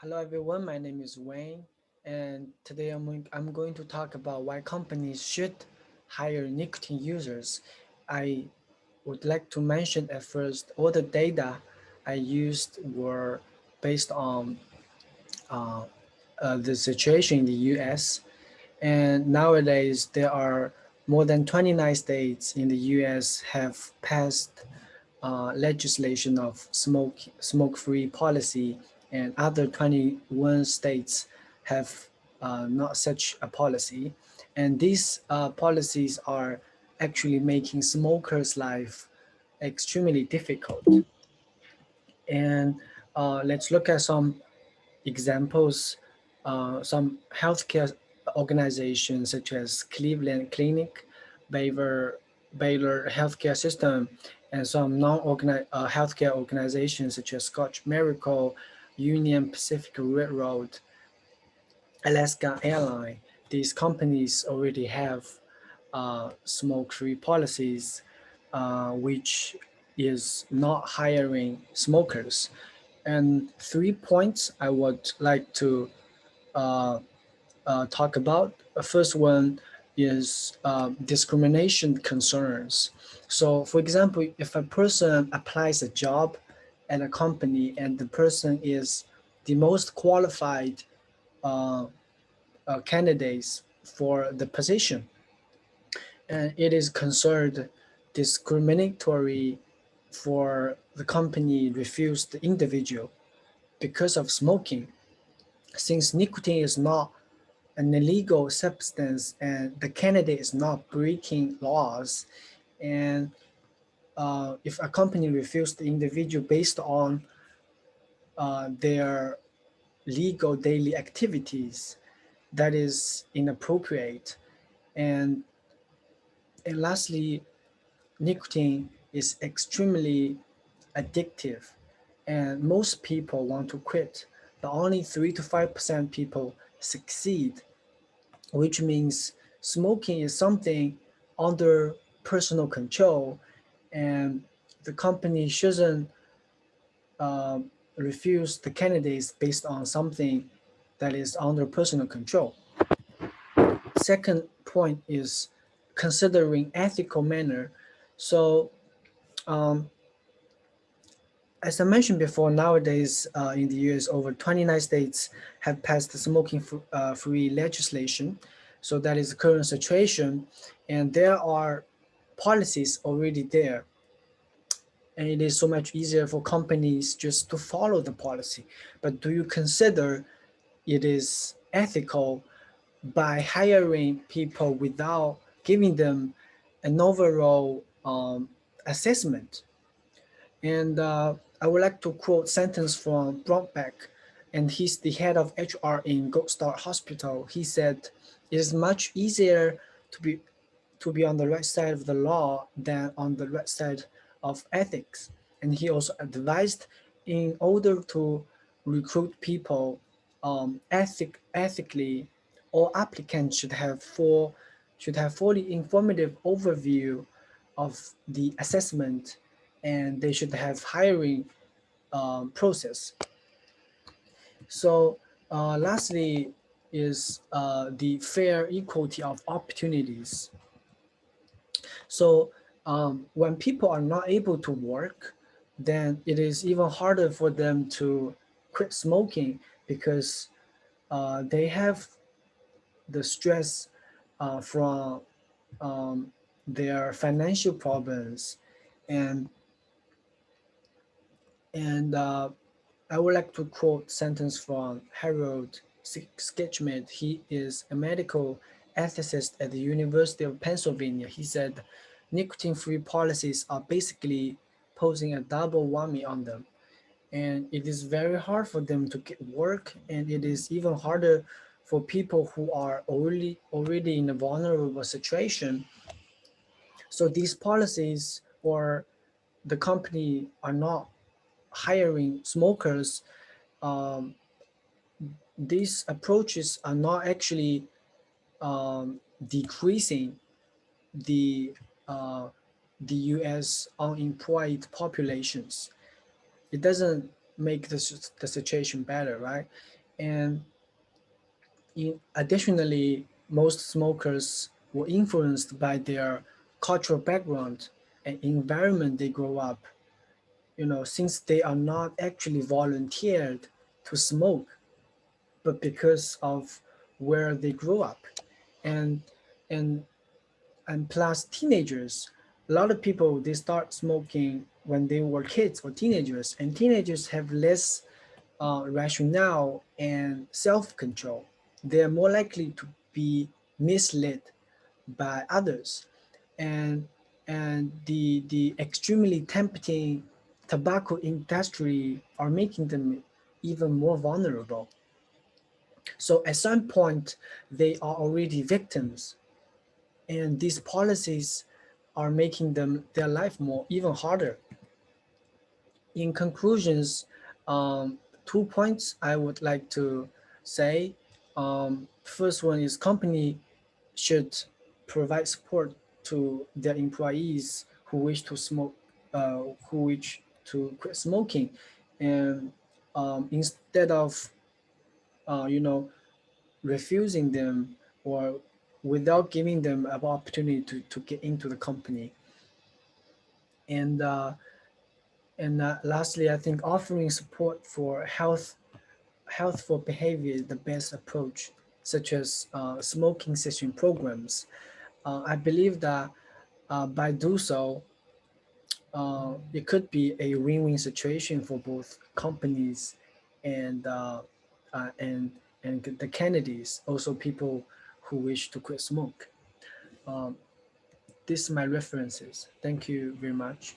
Hello everyone, my name is Wayne, and today I'm going to talk about why companies should hire nicotine users. I would like to mention at first all the data I used were based on uh, the situation in the US, and nowadays there are more than 29 states in the US have passed legislation of smoke-free policy, and other 21 states have not such a policy. And these policies are actually making smokers' life extremely difficult. And let's look at some examples. Some healthcare organizations such as Cleveland Clinic, Baylor, Baylor Healthcare System, and some healthcare organizations such as Scotch Miracle, Union Pacific Railroad, Alaska Airline. These companies already have smoke-free policies, which is not hiring smokers. And 3 points I would like to uh, talk about. The first one is discrimination concerns. So, for example, if a person applies a job at a company and the person is the most qualified uh, candidates for the position, and it is considered discriminatory for the company refuse the individual because of smoking, since nicotine is not an illegal substance and the candidate is not breaking laws. And if a company refuses the individual based on their legal daily activities, that is inappropriate. And, and lastly, nicotine is extremely addictive and most people want to quit, but only 3 to 5% people succeed, which means smoking is something under personal control, and the company shouldn't uh, refuse the candidates based on something that is under personal control. Second point is considering ethical manner. So, um, as I mentioned before, nowadays in the US, over 29 states have passed the smoking-free legislation. So that is the current situation, and there are policies already there, and it is so much easier for companies just to follow the policy. But do you consider it is ethical by hiring people without giving them an overall assessment? And I would like to quote sentence from Brockback, and he's the head of HR in Gold Star Hospital. He said, "It is much easier to be on the right side of the law than on the right side of ethics." And he also advised, in order to recruit people ethically, all applicants should have fully informative overview of the assessment, and they should have hiring process. So lastly is the fair equality of opportunities. So when people are not able to work, then it is even harder for them to quit smoking because they have the stress from um, their financial problems. And and I would like to quote sentence from Harold Sketchman. He is a medical ethicist at the University of Pennsylvania. He said, nicotine-free policies are basically posing a double whammy on them. And it is very hard for them to get work, and it is even harder for people who are already in a vulnerable situation. So these policies or the company are not hiring smokers. um, these approaches are not actually decreasing the uh, the U.S. unemployed populations. It doesn't make the situation better, right? And additionally, most smokers were influenced by their cultural background and environment they grow up. Since they are not actually volunteered to smoke, but because of where they grew up. And and and plus teenagers, a lot of people they start smoking when they were kids or teenagers, and teenagers have less rationale and self-control. They are more likely to be misled by others, and the extremely tempting tobacco industry are making them even more vulnerable. So at some point, they are already victims, and these policies are making them their life more even harder. In conclusions, 2 points I would like to say. First one is company should provide support to their employees who wish to smoke, who wish to quit smoking, and instead of uh, you know refusing them or without giving them an opportunity to get into the company. And lastly, I think offering support for healthful behavior is the best approach, such as smoking cessation programs. I believe that by do so, it could be a win-win situation for both companies and uh, and and the candidates, also people who wish to quit smoke. Um, this is my references. Thank you very much.